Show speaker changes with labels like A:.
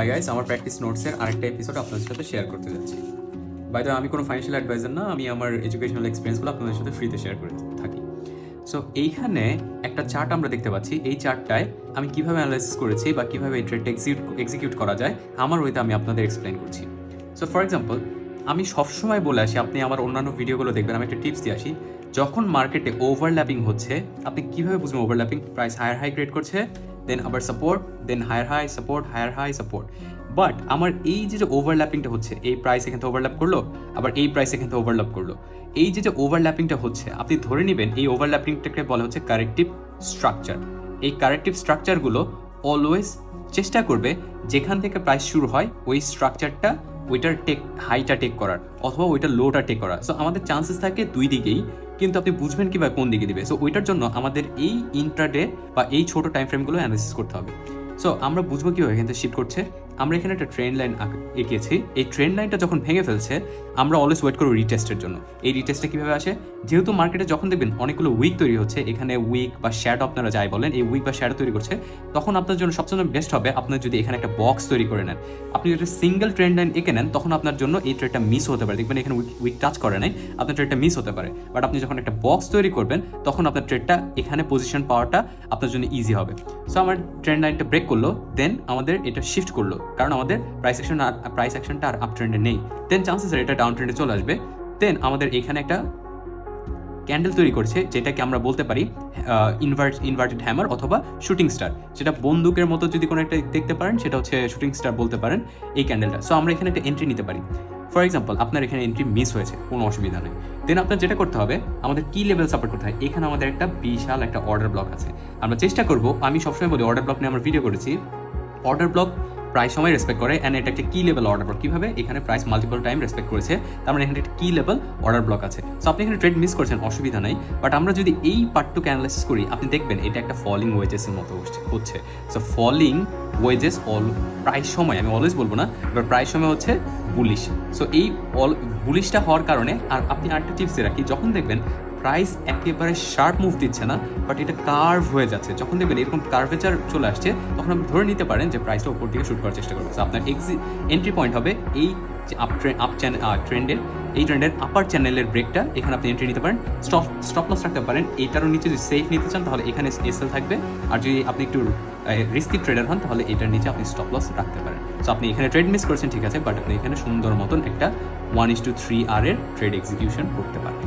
A: Hi guys, আমার practice নোটসের আরেকটা episode আপনাদের সাথে শেয়ার করতে যাচ্ছি। বাই দ্য আমি কোনো ফাইন্যান্সিয়াল অ্যাডভাইজার না, আমি আমার এডুকেশনাল এক্সপিরিয়েন্সগুলো আপনাদের সাথে ফ্রিতে শেয়ার করে থাকি। সো এইখানে একটা চার্ট আমরা দেখতে পাচ্ছি। এই চার্টটায় আমি কীভাবে অ্যানালাইসিস করেছি বা কীভাবে এই ট্রেডটা এক্সিকিউট করা যায় আমার ওইতে আমি আপনাদের এক্সপ্লেন করছি। সো ফর এক্সাম্পল, আমি সবসময় বলে আসি, আপনি আমার অন্যান্য ভিডিওগুলো দেখবেন, আমি একটা টিপস দিয়ে আসি, যখন মার্কেটে ওভারল্যাপিং হচ্ছে আপনি কীভাবে বুঝবেন overlapping? Price higher high create করছে, দেন আবার support, then higher high support, higher high support. But আমার এই যে ওভারল্যাপিংটা হচ্ছে, এই প্রাইস এখান থেকে ওভারল্যাপ করলো, আবার এই প্রাইস এখান থেকে ওভারল্যাপ করলো, এই যে ওভারল্যাপিংটা হচ্ছে আপনি ধরে নেবেন এই ওভারল্যাপিংটাকে বলা হচ্ছে কারেক্টিভ স্ট্রাকচার। এই কারেক্টিভ স্ট্রাকচারগুলো অলওয়েজ চেষ্টা করবে যেখান থেকে প্রাইস শুরু হয় ওই স্ট্রাকচারটা, ওইটার হাইটা টেক করার অথবা ওইটার লোটা টেক করার। সো আমাদের চান্সেস থাকে দুই দিকেই, কিন্তু আপনি বুঝবেন কি বা কোন দিকে দিবে। সো ওইটার জন্য আমাদের এই ইন্ট্রাডে বা এই ছোট টাইম ফ্রেমগুলো অ্যানালিসিস করতে হবে। সো আমরা বুঝবো কীভাবে এখান থেকে শিফট করছে। আমরা এখানে একটা ট্রেন্ড লাইন এঁকেছি। এই ট্রেন্ড লাইনটা যখন ভেঙে ফেলছে আমরা অলওয়েজ ওয়েট করবো রিটেস্টের জন্য। এই রিটেস্টটা কীভাবে আসে? যেহেতু মার্কেটে যখন দেখবেন অনেকগুলো উইক তৈরি হচ্ছে, এখানে উইক বা শ্যাডো আপনারা যাই বলেন, এই উইক বা শ্যাডো তৈরি করছে, তখন আপনার জন্য সবচেয়ে বেস্ট হবে আপনার যদি এখানে একটা বক্স তৈরি করে নেন। আপনি যদি সিঙ্গেল ট্রেন্ড লাইন এঁকে নেন তখন আপনার জন্য এই ট্রেডটা মিস হতে পারে। দেখবেন এখানে উইক টাচ করে নাই, আপনার ট্রেডটা মিস হতে পারে। বাট আপনি যখন একটা বক্স তৈরি করবেন তখন আপনার ট্রেডটা এখানে পজিশন পাওয়াটা আপনার জন্য ইজি হবে। সো আমার ট্রেন্ড লাইনটা ব্রেক করলো, দেন আমাদের এটা শিফট করলো, কারণ আমাদের প্রাইস অ্যাকশনটা আর আপ ট্রেন্ডে নেই। দেন চান্সেস এটা ডাউন ট্রেন্ডে চলে আসবে। দেন আমাদের এখানে একটা ক্যান্ডেল তৈরি করছে, যেটাকে আমরা বলতে পারি ইনভার্টেড হ্যামার অথবা শুটিং স্টার। যেটা বন্দুকের মতো যদি কোনো একটা দেখতে পারেন সেটা হচ্ছে শুটিং স্টার বলতে পারেন এই ক্যান্ডেলটা। সো আমরা এখানে একটা এন্ট্রি নিতে পারি। ফর এক্সাম্পল, আপনার এখানে এন্ট্রি মিস হয়েছে, কোনো অসুবিধা নেই। দেন আপনার যেটা করতে হবে, আমাদের কি লেভেল সাপোর্ট করতে হয়। এখানে আমাদের একটা বিশাল একটা অর্ডার ব্লক আছে। আমরা চেষ্টা করবো, আমি সবসময় বলি অর্ডার ব্লক নিয়ে আমরা ভিডিও করেছি, অর্ডার ব্লক প্রায় সময় রেসপেক্ট করে। অ্যান্ড এটা একটা কি লেভেল অর্ডার ব্লক। কীভাবে? এখানে প্রাইস মাল্টিপল টাইম রেসপেক্ট করেছে, তার মানে এখানে একটা কি লেভেল অর্ডার ব্লক আছে। সো আপনি এখানে ট্রেড মিস করছেন, অসুবিধা নাই। বাট আমরা যদি এই পার্টটুকু অ্যানালাইসিস করি, আপনি দেখবেন এটা একটা ফলিং ওয়েজেসের মতো হচ্ছে। সো ফলিং ওয়েজেস প্রায় সময়, আমি অলওয়েজ বলবো না, বাট প্রায় সময় হচ্ছে বুলিশ। সো এই বুলিশটা হওয়ার কারণে, আর আপনি আরেকটা টিপস রাখি, যখন দেখবেন প্রাইস একেবারে শার্প মুভ দিচ্ছে না, বাট এটা কার্ভ হয়ে যাচ্ছে, যখন দেখবেন এরকম কার্ভেচার চলে আসছে, তখন আপনি ধরে নিতে পারেন যে প্রাইসটা উপর দিকে শুট করার চেষ্টা করবে। আপনার এন্ট্রি পয়েন্ট হবে এই ট্রেন্ডের আপার চ্যানেলের ব্রেকটা। এখানে আপনি এন্ট্রি নিতে পারেন, স্টপ লস রাখতে পারেন। এইটারও নিচে যদি সেফ নিতে চান তাহলে এখানে এসএল থাকবে, আর যদি আপনি একটু রিস্কি ট্রেডার হন তাহলে এটার নিচে আপনি স্টপ লস রাখতে পারেন। সো আপনি এখানে ট্রেড মিস করছেন, ঠিক আছে, বাট আপনি এখানে সুন্দর মতন একটা 1:3 এর ট্রেড এক্সিকিউশন করতে পারেন।